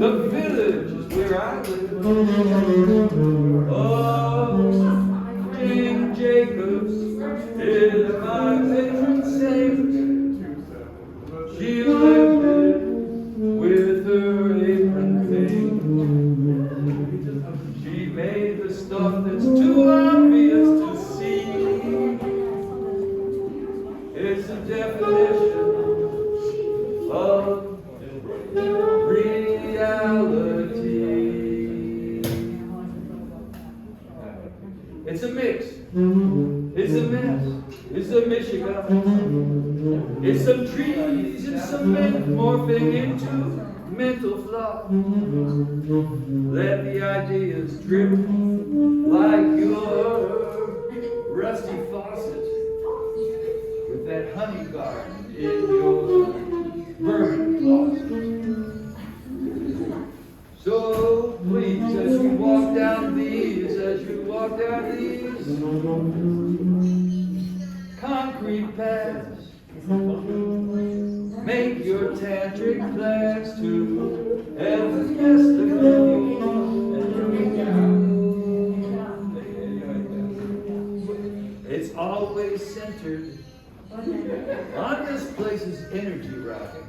The village is where I live. Oh, King Jacobs is my patron saint. She lifted with her apron thing. She made the stuff that's too obvious to see. It's a definition of reality. It's a mix. It's a mess. It's a Michigan. It's some trees and some men morphing into mental flaw. Let the ideas drip like your rusty faucet with that honey garden in your bourbon closet. So please, as you walk down these concrete paths, make your tantric plans to have yesterday. It's always centered on this place's energy routing.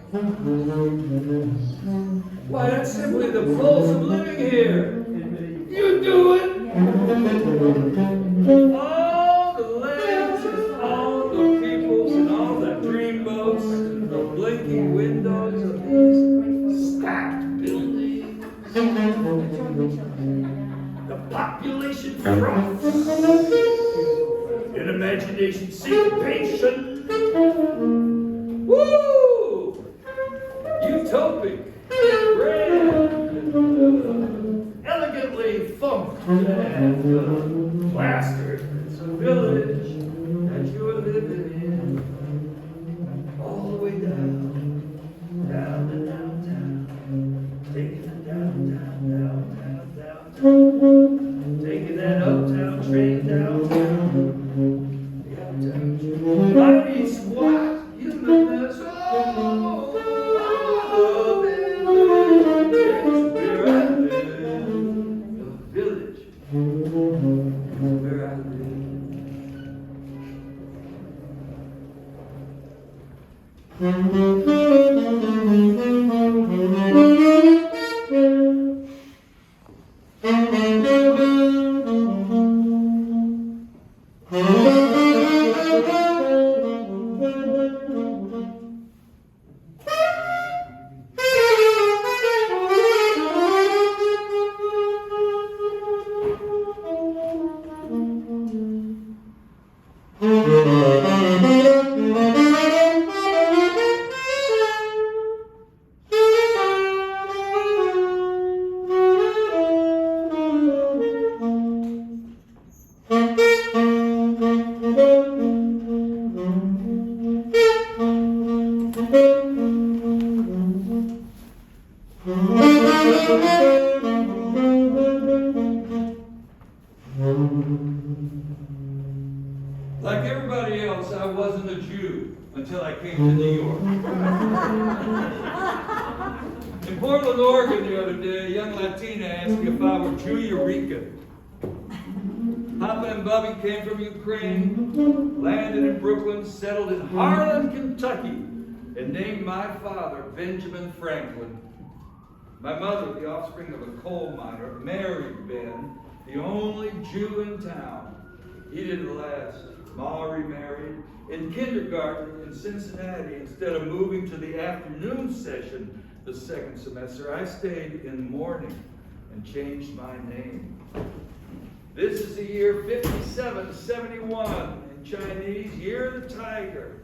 Why, that's simply the pulse of living here. You do it! All the lands and all the peoples and all the dreamboats and the blinking windows of these stacked buildings. The population froths in imagination syncopation. Woo! Utopic, grand, elegantly funked and plastered. It's a village that you're living in. All the way down to downtown. Taking it down. Taking that uptown train downtown. Mighty squat humanness. Oh, the village where I live. The village where I live. Like everybody else, I wasn't a Jew until I came to New York. In Portland, Oregon the other day, a young Latina asked me if I were Jew-Eureka. Papa and Bubby came from Ukraine, landed in Brooklyn, settled in Harlan, Kentucky, and named my father Benjamin Franklin. My mother, the offspring of a coal miner, married Ben, the only Jew in town. He didn't last. Ma remarried. In kindergarten in Cincinnati, instead of moving to the afternoon session the second semester, I stayed in the morning and changed my name. This is the year 5771 in Chinese, Year of the Tiger.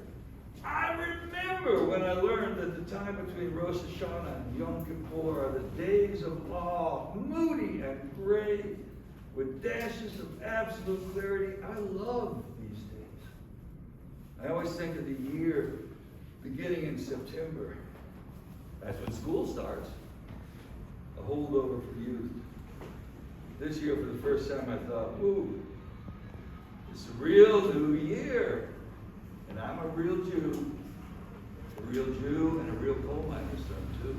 I remember when I learned that the time between Rosh Hashanah and Yom Kippur are the days of awe, moody and gray, with dashes of absolute clarity. I love these days. I always think of the year beginning in September. That's when school starts. A holdover for youth. This year, for the first time, I thought, ooh, it's a real new year. And I'm a real Jew. A real Jew and a real coal miner's son, too.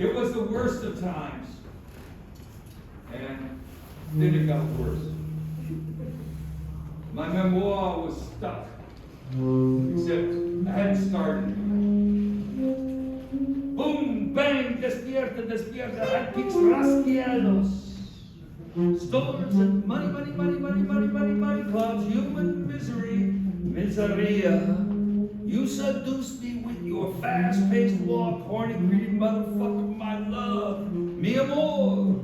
It was the worst of times. And then it got worse. My memoir was stuck. Except I hadn't started. Boom, bang, despierta, despierta, high peaks rasgueados. Stores and money, clouds, human misery, miseria. You seduced me with your fast-paced walk, horny, greedy motherfucker, my love, mi amor.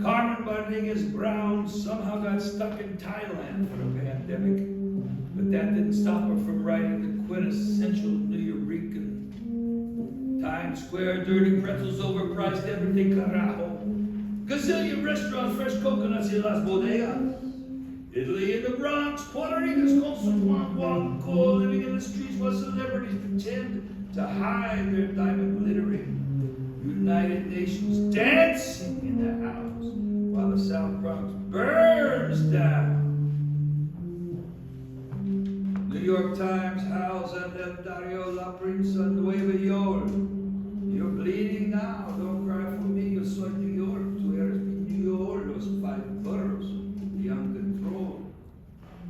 Carmen Rodriguez Brown somehow got stuck in Thailand for the pandemic, but that didn't stop her from writing the quintessential Nuyorican. Times Square, dirty pretzels, overpriced everything, carajo. Gazillion restaurants, fresh coconuts in Las Bodegas. Italy in the Bronx, Puerto Ricans con su guaguanco, living in the streets while celebrities pretend to hide their diamond glittering. United Nations dancing in the house while the South Bronx burns down. New York Times howls at them, Dario La Prensa Nueva York. You're bleeding now, don't cry for me, yo soy New York. Tú eres mi New York, los five boroughs, the uncontrolled.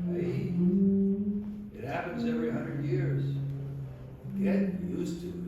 Hey, it happens every 100 years. Get used to it.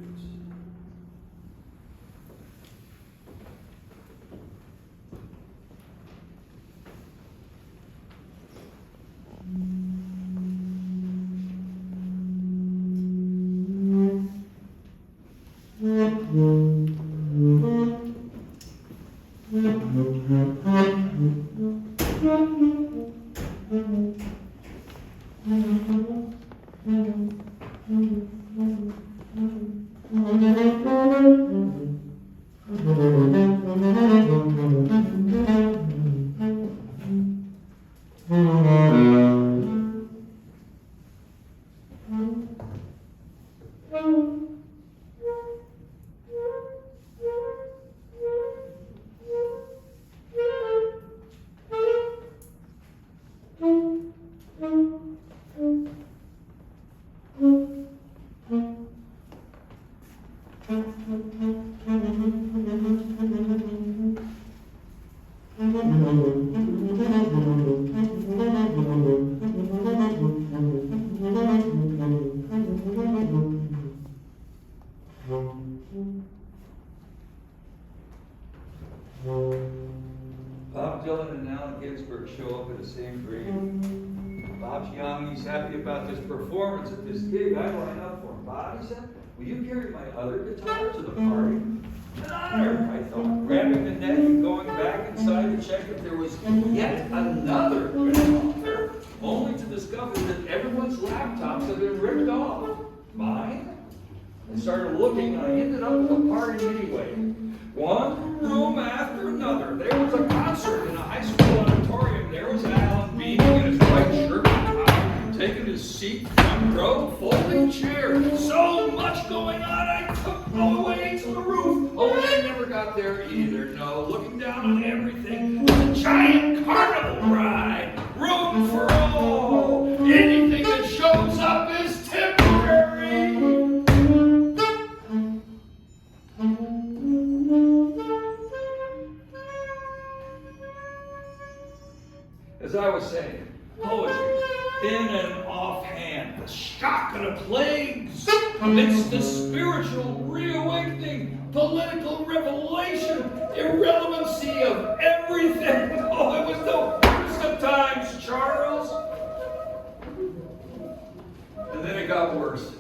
happy about this performance at this gig, I line up for him. Bob, he said, will you carry my other guitar to the party? An honor, I thought, grabbing the neck and going back inside to check if there was yet another guitar, only to discover that everyone's laptops had been ripped off. Mine? I started looking, and I ended up at the party anyway. One room after another. There was a concert in a high school auditorium. There was Alan beaming in his white shirt and tie, taking his seat front row, folding chair. So much going on, I took all the way to the roof. Oh, I never got there either. No, looking down on everything. A giant carnival ride. Room for all. Anything that shows up is temporary. As I was saying, poetry, in and offhand, the shock of the plagues, amidst the spiritual reawakening, political revelation, irrelevancy of everything. Oh, it was the worst of times, Charles. And then it got worse.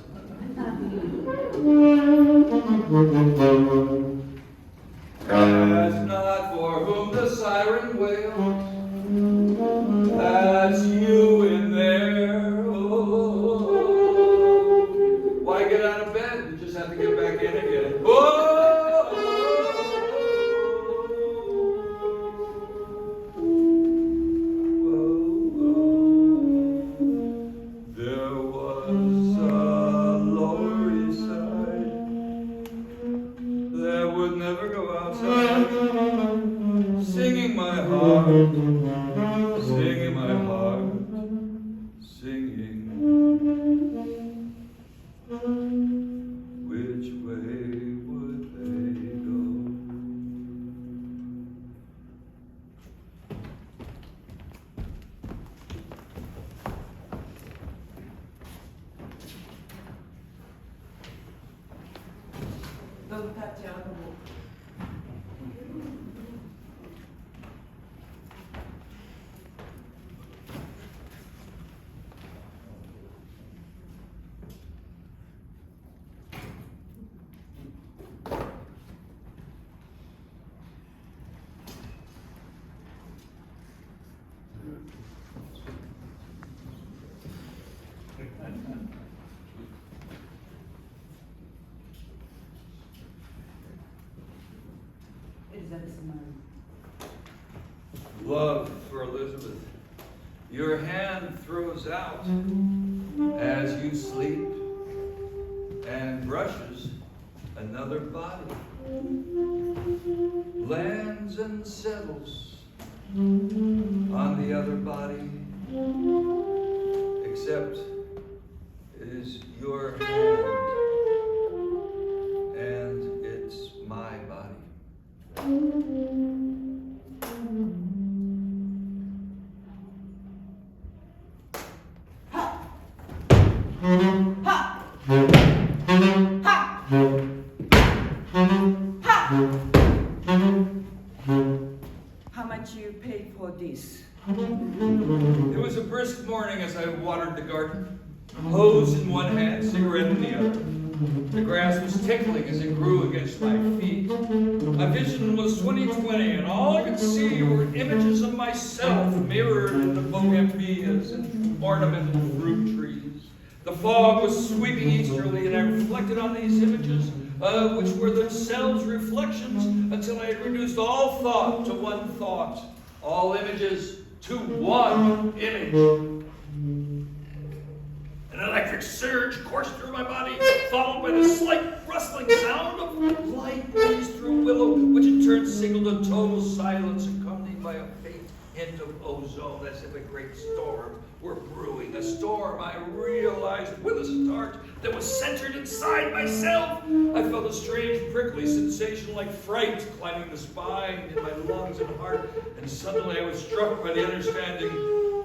As not for whom the siren wails, that's you in there. Oh, why get out of bed? You just have to get back in again. Oh, there was a Lower East Side that would never go outside, singing my heart. Singing my heart, singing. Which way would they go? Don't touch your other book. Love for Elizabeth, your hand throws out as you sleep and brushes another body, lands and settles on the other body, except it is your hand and it's my body. How much you pay for this? It was a brisk morning as I watered the garden, hose in one hand, cigarette in the other. The grass was tickling as it grew against my feet. My vision was 20/20, and all I could see were images of myself mirrored in the bougainvilleas and ornamental fruit trees. The fog was sweeping easterly, and I reflected on these images, which were themselves reflections, until I had reduced all thought to one thought, all images to one image. An electric surge coursed through my body, followed by the slight rustling sound of light breeze through willow, which in turn signaled a total silence accompanied by a faint hint of ozone, as if a great storm were brewing. A storm I realized with a start that was centered inside myself. I felt a strange prickly sensation like fright climbing the spine in my lungs and heart, and suddenly I was struck by the understanding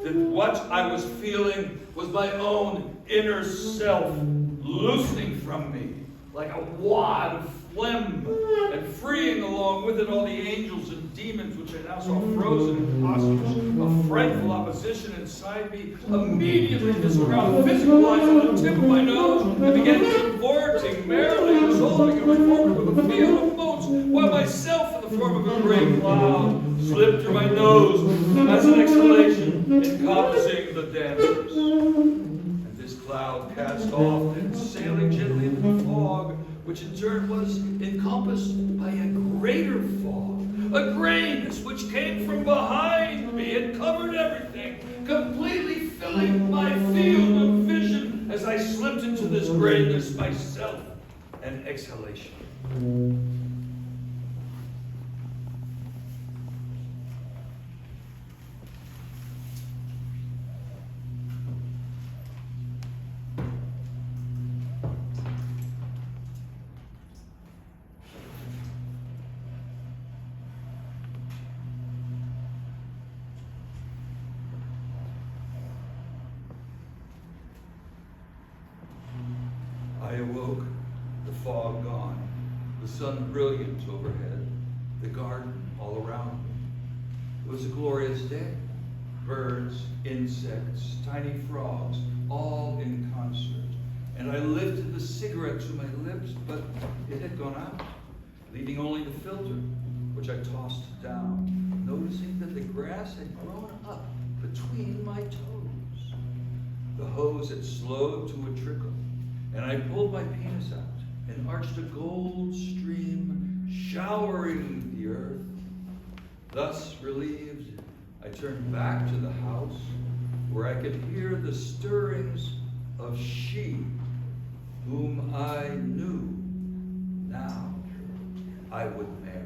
that what I was feeling was my own inner self loosening from me like a wad of phlegm and freeing along with it all the angels and demons which I now saw frozen in postures of frightful opposition inside me. Immediately this crowd physicalized on the tip of my nose and began cavorting merrily, dissolving and reforming with a field of motes, while myself in the form of a great cloud slipped through my nose as an exhalation, encompassing the dancers. And this cloud cast off and sailing gently into the fog, which in turn was encompassed by a greater fog, a grayness which came from behind me and covered everything, completely filling my field of vision as I slipped into this grayness myself, an exhalation. I awoke, the fog gone, the sun brilliant overhead, the garden all around me. It was a glorious day. Birds, insects, tiny frogs, all in concert. And I lifted the cigarette to my lips, but it had gone out, leaving only the filter, which I tossed down, noticing that the grass had grown up between my toes. The hose had slowed to a trickle, and I pulled my penis out and arched a gold stream showering the earth. Thus relieved, I turned back to the house where I could hear the stirrings of she whom I knew now I would marry.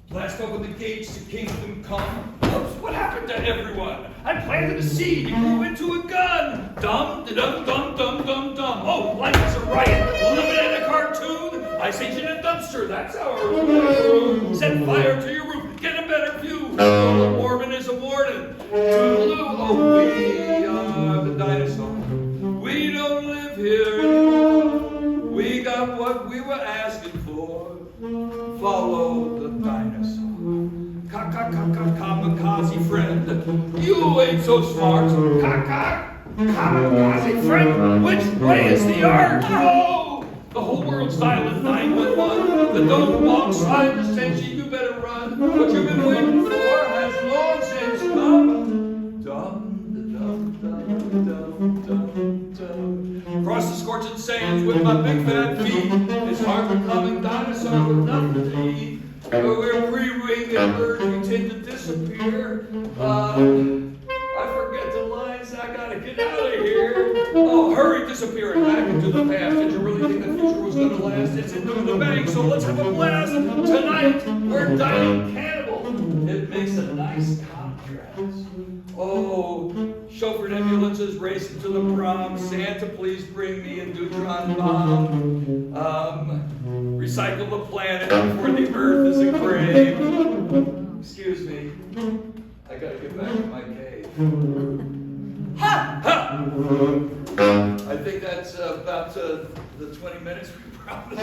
Blast open the gates to kingdom come. Oops, what happened to everyone? I planted a seed, it grew into a gun. Dum, da-dum, dum, dum, dum, dum. Oh, life is a riot, living in a cartoon. Ice Age in a dumpster, that's our room. Set fire to your roof, get a better view. A Mormon is a warden. Toodaloo, oh, we are the dinosaur. We don't live here anymore. We got what we were asking for. Follow the dinosaur. Kamikaze friend, you ain't so smart. Kamikaze friend, which way is the arc? Oh, the whole world's dialing 911. The dome alongside the station, you better run. What you've been waiting for has long since come. Dum, dum, dum, dum, dum, dum. Across the scorching sands with my big fat feet, it's hard becoming dinosaur with nothing to eat. We're pre-winged birds, we tend to disappear. I forget the lines, I gotta get out of here. Oh, hurry, disappearing back into the past. Did you really think the future was gonna last? It's into the bank, so let's have a blast. Tonight, we're dining cannibal. It makes a nice contrast. Oh, chauffeured ambulances racing to the prom. Santa, please bring me a neutron bomb. Recycle the planet before the earth is engraved. Excuse me. I gotta get back to my cave. Ha! Ha! I think that's about the 20 minutes we promised.